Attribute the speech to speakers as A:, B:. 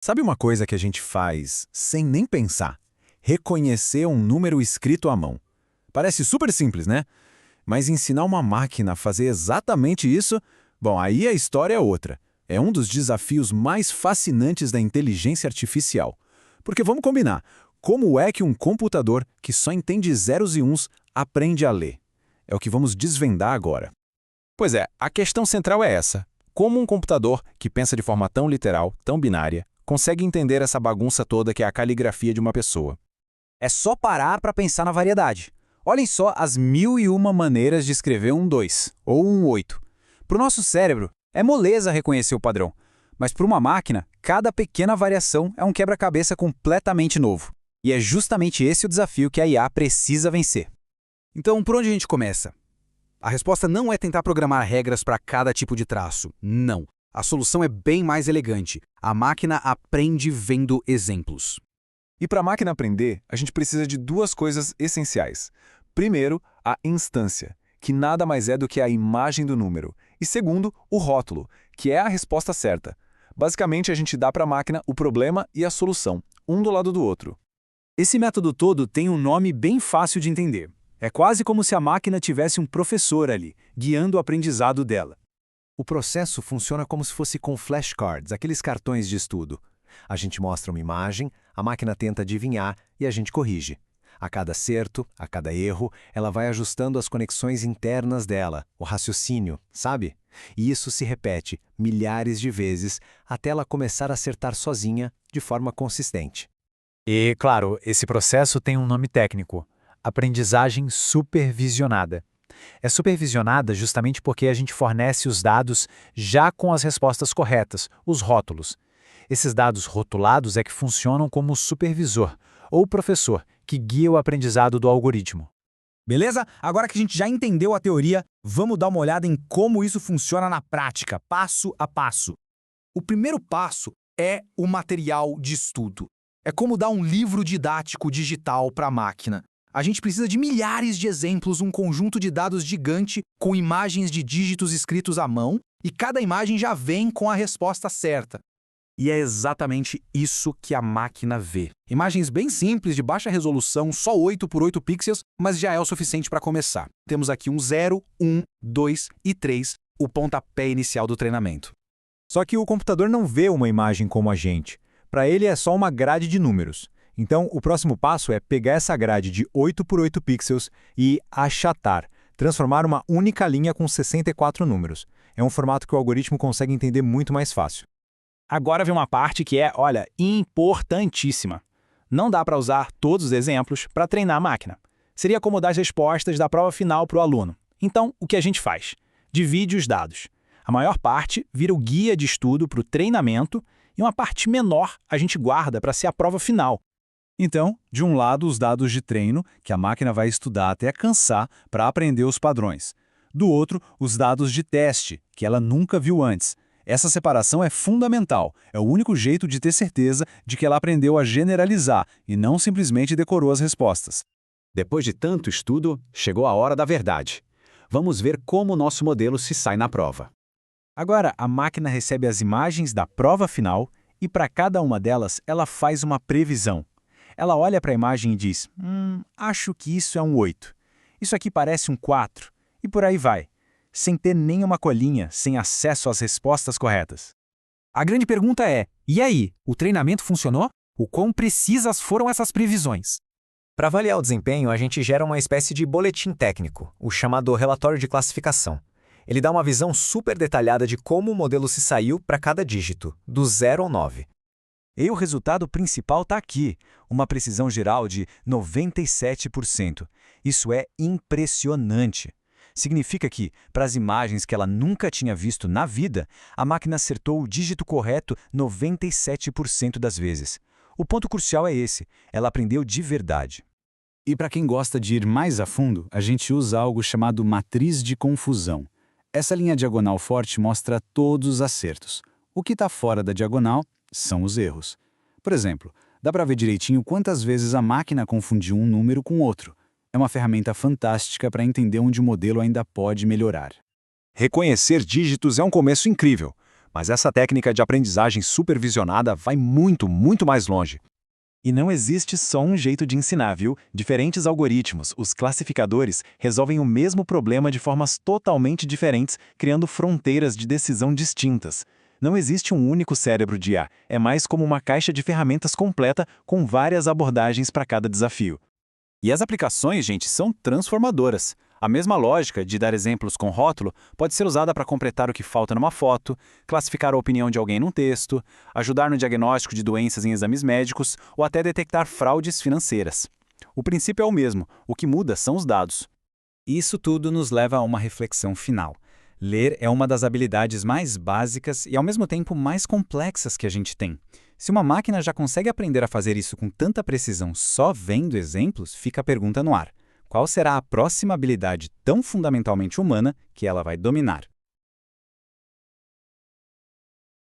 A: Sabe uma coisa que a gente faz sem nem pensar? Reconhecer um número escrito à mão. Parece super simples, né? Mas ensinar uma máquina a fazer exatamente isso, bom, aí a história é outra. É um dos desafios mais fascinantes da inteligência artificial. Porque vamos combinar, como é que um computador que só entende zeros e uns aprende a ler? É o que vamos desvendar agora. Pois é, a questão central é essa. Como um computador que pensa de forma tão literal, tão binária, consegue entender essa bagunça toda que é a caligrafia de uma pessoa?
B: É só parar para pensar na variedade. Olhem só as 1001 maneiras de escrever um 2 ou um 8. Para o nosso cérebro, é moleza reconhecer o padrão. Mas para uma máquina, cada pequena variação é um quebra-cabeça completamente novo. E é justamente esse o desafio que a IA precisa vencer. Então, por onde a gente começa? A resposta não é tentar programar regras para cada tipo de traço. Não. A solução é bem mais elegante. A máquina aprende vendo exemplos.
A: E para a máquina aprender, a gente precisa de duas coisas essenciais. Primeiro, a instância, que nada mais é do que a imagem do número. E segundo, o rótulo, que é a resposta certa. Basicamente, a gente dá para a máquina o problema e a solução, um do lado do outro.
B: Esse método todo tem um nome bem fácil de entender. É quase como se a máquina tivesse um professor ali, guiando o aprendizado dela.
C: O processo funciona como se fosse com flashcards, aqueles cartões de estudo. A gente mostra uma imagem, a máquina tenta adivinhar e a gente corrige. A cada acerto, a cada erro, ela vai ajustando as conexões internas dela, o raciocínio, sabe? E isso se repete milhares de vezes até ela começar a acertar sozinha, de forma consistente.
D: E, claro, esse processo tem um nome técnico: aprendizagem supervisionada. É supervisionada justamente porque a gente fornece os dados já com as respostas corretas, os rótulos. Esses dados rotulados é que funcionam como o supervisor, ou professor, que guia o aprendizado do algoritmo.
B: Beleza? Agora que a gente já entendeu a teoria, vamos dar uma olhada em como isso funciona na prática, passo a passo. O primeiro passo é o material de estudo. É como dar um livro didático digital para a máquina. A gente precisa de milhares de exemplos, um conjunto de dados gigante com imagens de dígitos escritos à mão, e cada imagem já vem com a resposta certa. E é exatamente isso que a máquina vê. Imagens bem simples, de baixa resolução, só 8 por 8 pixels, mas já é o suficiente para começar. Temos aqui um 0, 1, 2 e 3, o pontapé inicial do treinamento.
E: Só que o computador não vê uma imagem como a gente. Para ele é só uma grade de números. Então, o próximo passo é pegar essa grade de 8 por 8 pixels e achatar, transformar uma única linha com 64 números. É um formato que o algoritmo consegue entender muito mais fácil.
B: Agora vem uma parte que é, olha, importantíssima. Não dá para usar todos os exemplos para treinar a máquina. Seria como dar as respostas da prova final para o aluno. Então, o que a gente faz? Divide os dados. A maior parte vira o guia de estudo para o treinamento e uma parte menor a gente guarda para ser a prova final.
E: Então, de um lado, os dados de treino, que a máquina vai estudar até cansar para aprender os padrões. Do outro, os dados de teste, que ela nunca viu antes. Essa separação é fundamental, é o único jeito de ter certeza de que ela aprendeu a generalizar e não simplesmente decorou as respostas.
C: Depois de tanto estudo, chegou a hora da verdade. Vamos ver como o nosso modelo se sai na prova.
E: Agora, a máquina recebe as imagens da prova final e para cada uma delas ela faz uma previsão. Ela olha para a imagem e diz, acho que isso é um 8. Isso aqui parece um 4. E por aí vai, sem ter nenhuma colinha, sem acesso às respostas corretas.
B: A grande pergunta é, e aí, o treinamento funcionou? O quão precisas foram essas previsões?
F: Para avaliar o desempenho, a gente gera uma espécie de boletim técnico, o chamado relatório de classificação. Ele dá uma visão super detalhada de como o modelo se saiu para cada dígito, do 0 ao 9.
E: E o resultado principal está aqui, uma precisão geral de 97%. Isso é impressionante. Significa que, para as imagens que ela nunca tinha visto na vida, a máquina acertou o dígito correto 97% das vezes. O ponto crucial é esse, ela aprendeu de verdade.
G: E para quem gosta de ir mais a fundo, a gente usa algo chamado matriz de confusão. Essa linha diagonal forte mostra todos os acertos. O que está fora da diagonal são os erros. Por exemplo, dá para ver direitinho quantas vezes a máquina confundiu um número com outro. É uma ferramenta fantástica para entender onde o modelo ainda pode melhorar.
A: Reconhecer dígitos é um começo incrível,
C: Mas essa técnica de aprendizagem supervisionada vai muito, muito mais longe.
E: E não existe só um jeito de ensinar, viu? Diferentes algoritmos, os classificadores, resolvem o mesmo problema de formas totalmente diferentes, criando fronteiras de decisão distintas. Não existe um único cérebro de IA, é mais como uma caixa de ferramentas completa com várias abordagens para cada desafio.
G: E as aplicações, gente, são transformadoras. A mesma lógica de dar exemplos com rótulo pode ser usada para completar o que falta numa foto, classificar a opinião de alguém num texto, ajudar no diagnóstico de doenças em exames médicos ou até detectar fraudes financeiras. O princípio é o mesmo, o que muda são os dados.
B: Isso tudo nos leva a uma reflexão final. Ler é uma das habilidades mais básicas e, ao mesmo tempo, mais complexas que a gente tem. Se uma máquina já consegue aprender a fazer isso com tanta precisão só vendo exemplos, fica a pergunta no ar. Qual será a próxima habilidade tão fundamentalmente humana que ela vai dominar?